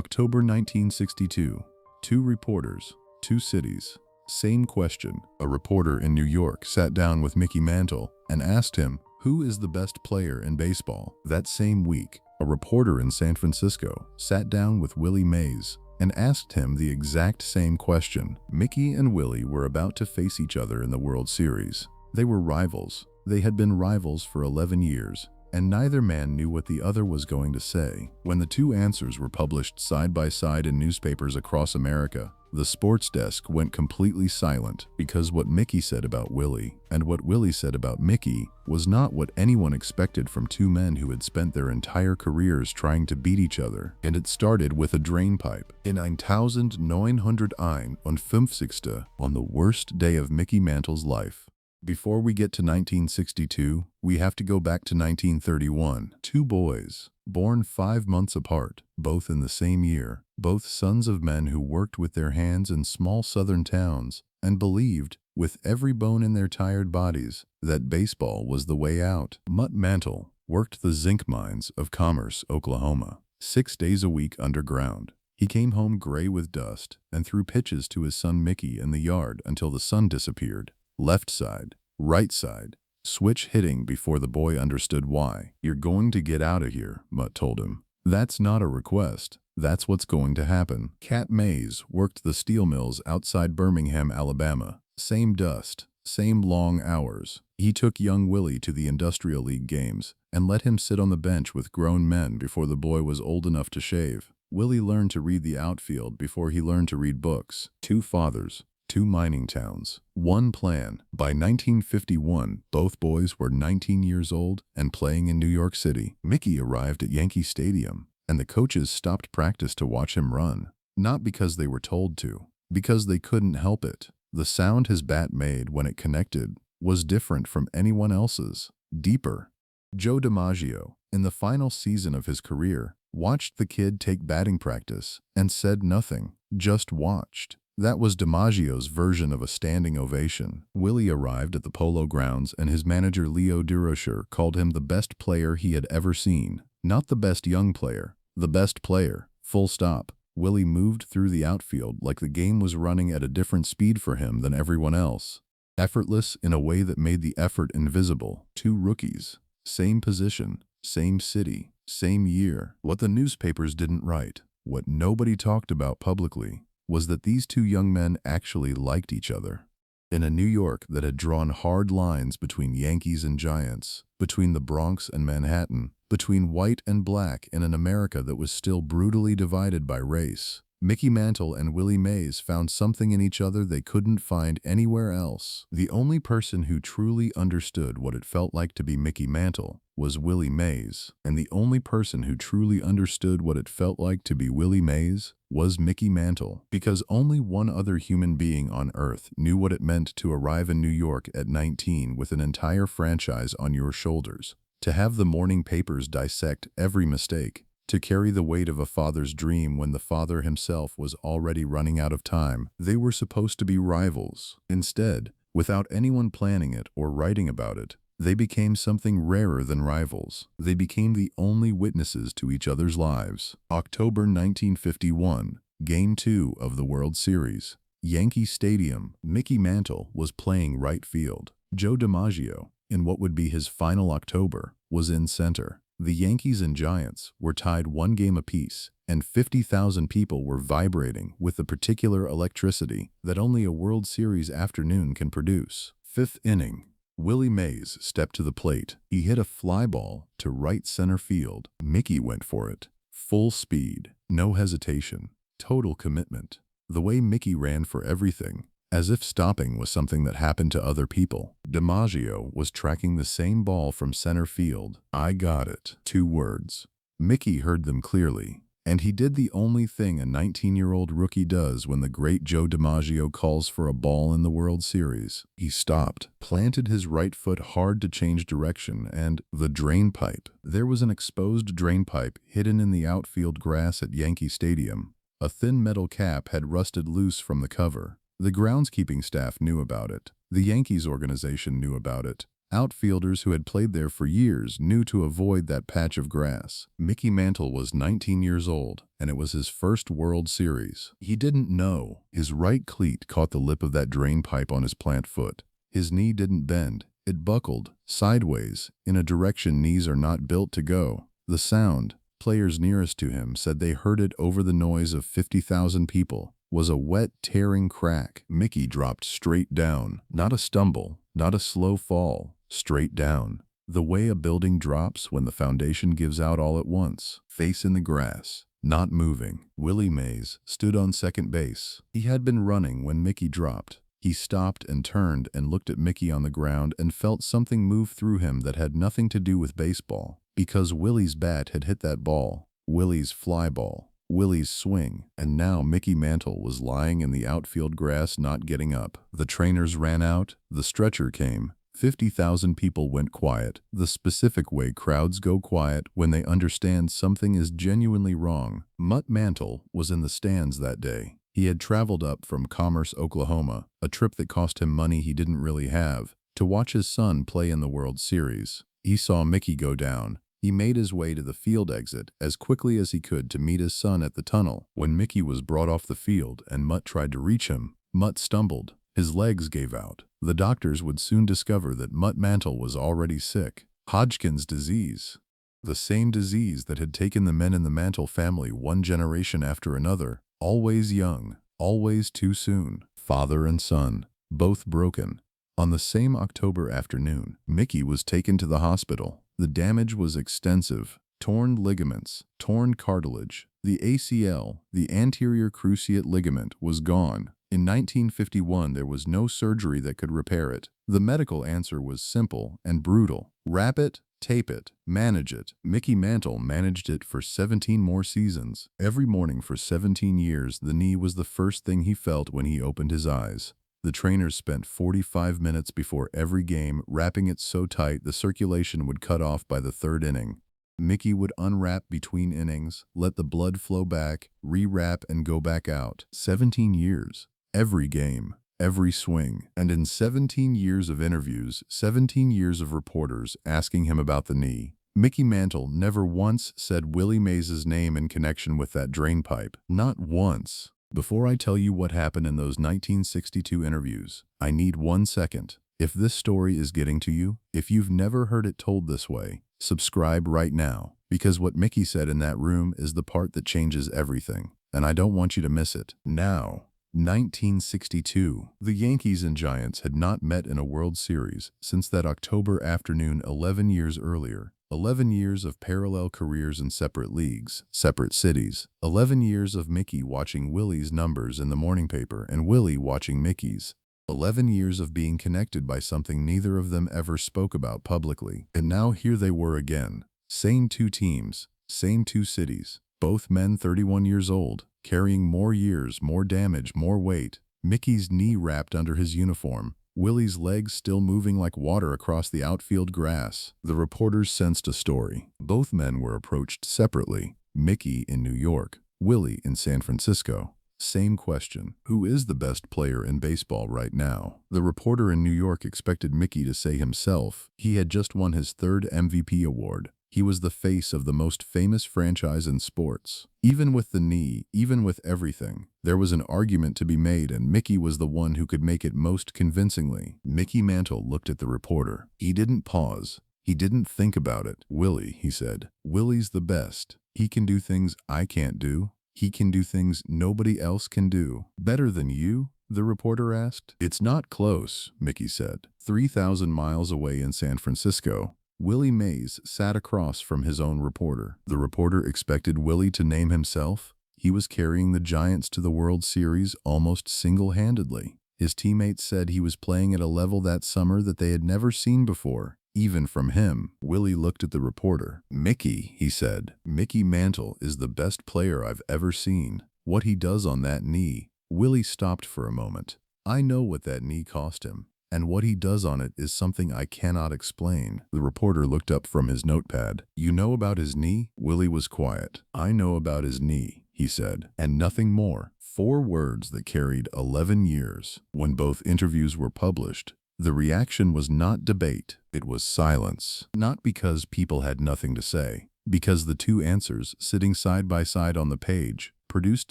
October 1962. Two reporters, two cities. Same question. A reporter in New York sat down with Mickey Mantle and asked him, who is the best player in baseball? That same week, a reporter in San Francisco sat down with Willie Mays and asked him the exact same question. Mickey and Willie were about to face each other in the World Series. They were rivals. They had been rivals for 11 years, and neither man knew what the other was going to say. When the two answers were published side by side in newspapers across America, the sports desk went completely silent, because what Mickey said about Willie and what Willie said about Mickey was not what anyone expected from two men who had spent their entire careers trying to beat each other. And it started with a drainpipe. In 1951, on the worst day of Mickey Mantle's life. Before we get to 1962, we have to go back to 1931. Two boys, born 5 months apart, both in the same year, both sons of men who worked with their hands in small southern towns and believed, with every bone in their tired bodies, that baseball was the way out. Mutt Mantle worked the zinc mines of Commerce, Oklahoma, 6 days a week underground. He came home gray with dust and threw pitches to his son Mickey in the yard until the sun disappeared. Left side, right side, switch hitting before the boy understood why. You're going to get out of here, Mutt told him. That's not a request. That's what's going to happen. Cat Mays worked the steel mills outside Birmingham, Alabama. Same dust, same long hours. He took young Willie to the Industrial League games and let him sit on the bench with grown men before the boy was old enough to shave. Willie learned to read the outfield before he learned to read books. Two fathers. Two mining towns. One plan. By 1951, both boys were 19 years old and playing in New York City. Mickey arrived at Yankee Stadium, and the coaches stopped practice to watch him run. Not because they were told to, because they couldn't help it. The sound his bat made when it connected was different from anyone else's. Deeper. Joe DiMaggio, in the final season of his career, watched the kid take batting practice and said nothing, just watched. That was DiMaggio's version of a standing ovation. Willie arrived at the Polo Grounds and his manager Leo Durocher called him the best player he had ever seen. Not the best young player, the best player, full stop. Willie moved through the outfield like the game was running at a different speed for him than everyone else. Effortless in a way that made the effort invisible. Two rookies, same position, same city, same year. What the newspapers didn't write, what nobody talked about publicly, was that these two young men actually liked each other. In a New York that had drawn hard lines between Yankees and Giants, between the Bronx and Manhattan, between white and black in an America that was still brutally divided by race, Mickey Mantle and Willie Mays found something in each other they couldn't find anywhere else. The only person who truly understood what it felt like to be Mickey Mantle was Willie Mays, and the only person who truly understood what it felt like to be Willie Mays was Mickey Mantle, because only one other human being on earth knew what it meant to arrive in New York at 19 with an entire franchise on your shoulders, to have the morning papers dissect every mistake, to carry the weight of a father's dream when the father himself was already running out of time. They were supposed to be rivals. Instead, without anyone planning it or writing about it, they became something rarer than rivals. They became the only witnesses to each other's lives. October 1951, Game 2 of the World Series. Yankee Stadium. Mickey Mantle was playing right field. Joe DiMaggio, in what would be his final October, was in center. The Yankees and Giants were tied 1 game apiece, and 50,000 people were vibrating with the particular electricity that only a World Series afternoon can produce. 5th inning. Willie Mays stepped to the plate. He hit a fly ball to right center field. Mickey went for it. Full speed, no hesitation, total commitment. The way Mickey ran for everything, as if stopping was something that happened to other people. DiMaggio was tracking the same ball from center field. I got it. 2 words. Mickey heard them clearly, and he did the only thing a 19-year-old rookie does when the great Joe DiMaggio calls for a ball in the World Series. He stopped, planted his right foot hard to change direction, and the drain pipe. There was an exposed drain pipe hidden in the outfield grass at Yankee Stadium. A thin metal cap had rusted loose from the cover. The groundskeeping staff knew about it. The Yankees organization knew about it. Outfielders who had played there for years knew to avoid that patch of grass. Mickey Mantle was 19 years old, and it was his first World Series. He didn't know. His right cleat caught the lip of that drain pipe on his plant foot. His knee didn't bend. It buckled, sideways, in a direction knees are not built to go. The sound, players nearest to him said they heard it over the noise of 50,000 people, was a wet, tearing crack. Mickey dropped straight down. Not a stumble, not a slow fall. Straight down. The way a building drops when the foundation gives out all at once. Face in the grass. Not moving. Willie Mays stood on second base. He had been running when Mickey dropped. He stopped and turned and looked at Mickey on the ground and felt something move through him that had nothing to do with baseball. Because Willie's bat had hit that ball. Willie's fly ball. Willie's swing. And now Mickey Mantle was lying in the outfield grass not getting up. The trainers ran out. The stretcher came. 50,000 people went quiet, the specific way crowds go quiet when they understand something is genuinely wrong. Mutt Mantle was in the stands that day. He had traveled up from Commerce, Oklahoma, a trip that cost him money he didn't really have, to watch his son play in the World Series. He saw Mickey go down. He made his way to the field exit as quickly as he could to meet his son at the tunnel. When Mickey was brought off the field and Mutt tried to reach him, Mutt stumbled. His legs gave out. The doctors would soon discover that Mutt Mantle was already sick. Hodgkin's disease. The same disease that had taken the men in the Mantle family one generation after another. Always young. Always too soon. Father and son. Both broken. On the same October afternoon, Mickey was taken to the hospital. The damage was extensive. Torn ligaments. Torn cartilage. The ACL, the anterior cruciate ligament, was gone. In 1951, there was no surgery that could repair it. The medical answer was simple and brutal. Wrap it, tape it, manage it. Mickey Mantle managed it for 17 more seasons. Every morning for 17 years, the knee was the first thing he felt when he opened his eyes. The trainers spent 45 minutes before every game wrapping it so tight the circulation would cut off by the third inning. Mickey would unwrap between innings, let the blood flow back, rewrap and go back out. 17 years. Every game, every swing. And in 17 years of interviews, 17 years of reporters asking him about the knee, Mickey Mantle never once said Willie Mays' name in connection with that drain pipe. Not once. Before I tell you what happened in those 1962 interviews, I need 1 second. If this story is getting to you, if you've never heard it told this way, subscribe right now, because what Mickey said in that room is the part that changes everything, and I don't want you to miss it. Now, 1962. The Yankees and Giants had not met in a World Series since that October afternoon 11 years earlier. 11 years of parallel careers in separate leagues, separate cities. 11 years of Mickey watching Willie's numbers in the morning paper and Willie watching Mickey's. 11 years of being connected by something neither of them ever spoke about publicly. And now here they were again. Same two teams, same two cities. Both men 31 years old, carrying more years, more damage, more weight. Mickey's knee wrapped under his uniform. Willie's legs still moving like water across the outfield grass. The reporters sensed a story. Both men were approached separately. Mickey in New York, Willie in San Francisco. Same question. Who is the best player in baseball right now? The reporter in New York expected Mickey to say himself. He had just won his third MVP award. He was the face of the most famous franchise in sports. Even with the knee, even with everything, there was an argument to be made, and Mickey was the one who could make it most convincingly. Mickey Mantle looked at the reporter. He didn't pause. He didn't think about it. Willie, he said. Willie's the best. He can do things I can't do. He can do things nobody else can do. Better than you? The reporter asked. It's not close, Mickey said. 3,000 miles away in San Francisco, Willie Mays sat across from his own reporter. The reporter expected Willie to name himself. He was carrying the Giants to the World Series almost single-handedly. His teammates said he was playing at a level that summer that they had never seen before, even from him. Willie looked at the reporter. Mickey, he said, Mickey Mantle is the best player I've ever seen. What he does on that knee. Willie stopped for a moment. I know what that knee cost him. And what he does on it is something I cannot explain. The reporter looked up from his notepad. You know about his knee? Willie was quiet. I know about his knee, he said, and nothing more. 4 words that carried 11 years. When both interviews were published, The reaction was not debate, it was silence. Not because people had nothing to say, because the two answers sitting side by side on the page produced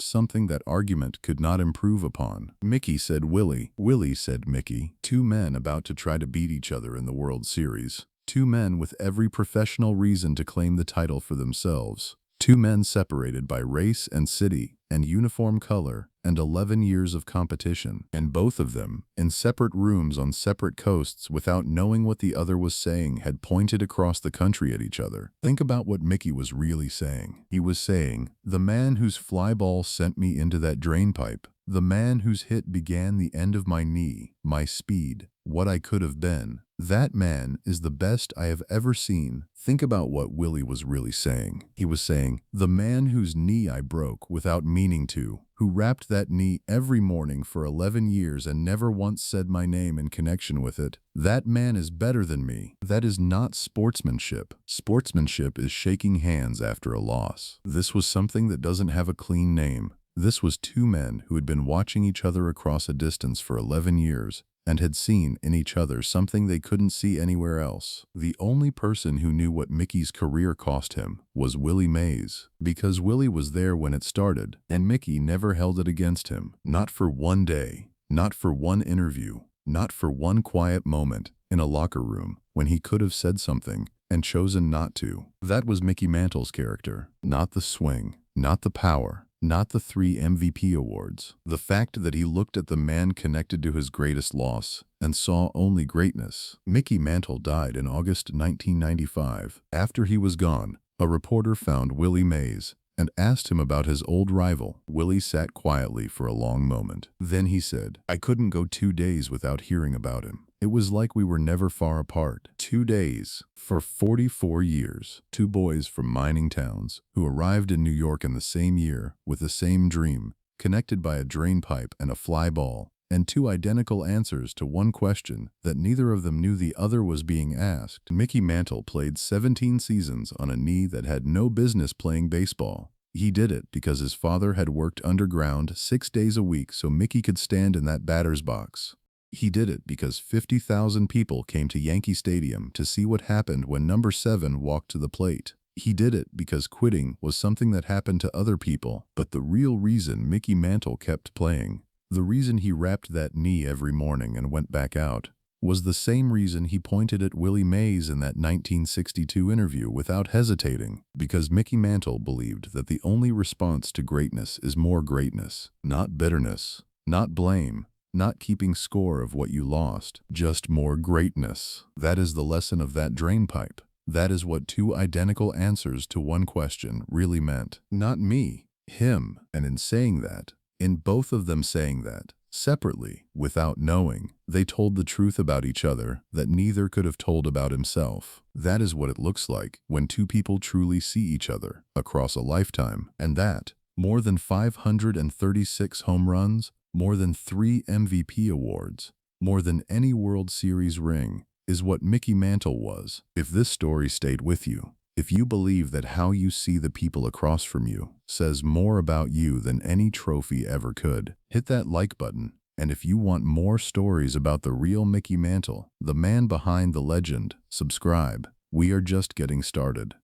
something that argument could not improve upon. Mickey said Willie. Willie said Mickey. Two men about to try to beat each other in the World Series. Two men with every professional reason to claim the title for themselves. Two men separated by race and city and uniform color and 11 years of competition. And both of them, in separate rooms on separate coasts without knowing what the other was saying, had pointed across the country at each other. Think about what Mickey was really saying. He was saying, the man whose fly ball sent me into that drain pipe, the man whose hit began the end of my knee, my speed, what I could have been, that man is the best I have ever seen. Think about what Willie was really saying. He was saying, the man whose knee I broke without meaning to, who wrapped that knee every morning for 11 years and never once said my name in connection with it, that man is better than me. That is not sportsmanship. Sportsmanship is shaking hands after a loss. This was something that doesn't have a clean name. This was two men who had been watching each other across a distance for 11 years and had seen in each other something they couldn't see anywhere else. The only person who knew what Mickey's career cost him was Willie Mays, because Willie was there when it started, and Mickey never held it against him. Not for one day, not for one interview, not for one quiet moment in a locker room when he could have said something and chosen not to. That was Mickey Mantle's character, not the swing, not the power, not the 3 MVP awards. The fact that he looked at the man connected to his greatest loss and saw only greatness. Mickey Mantle died in August 1995. After he was gone, a reporter found Willie Mays and asked him about his old rival. Willie sat quietly for a long moment. Then he said, I couldn't go 2 days without hearing about him. It was like we were never far apart. 2 days. For 44 years. Two boys from mining towns who arrived in New York in the same year with the same dream, connected by a drain pipe and a fly ball, and two identical answers to one question that neither of them knew the other was being asked. Mickey Mantle played 17 seasons on a knee that had no business playing baseball. He did it because his father had worked underground 6 days a week so Mickey could stand in that batter's box. He did it because 50,000 people came to Yankee Stadium to see what happened when number 7 walked to the plate. He did it because quitting was something that happened to other people. But the real reason Mickey Mantle kept playing, the reason he wrapped that knee every morning and went back out, was the same reason he pointed at Willie Mays in that 1962 interview without hesitating. Because Mickey Mantle believed that the only response to greatness is more greatness, not bitterness, not blame, not keeping score of what you lost, just more greatness. That is the lesson of that drain pipe. That is what two identical answers to one question really meant. Not me, him. And in saying that, in both of them saying that, separately, without knowing, they told the truth about each other that neither could have told about himself. That is what it looks like when two people truly see each other across a lifetime. And that, more than 536 home runs, more than 3 MVP awards, more than any World Series ring, is what Mickey Mantle was. If this story stayed with you, if you believe that how you see the people across from you says more about you than any trophy ever could, hit that like button. And if you want more stories about the real Mickey Mantle, the man behind the legend, subscribe. We are just getting started.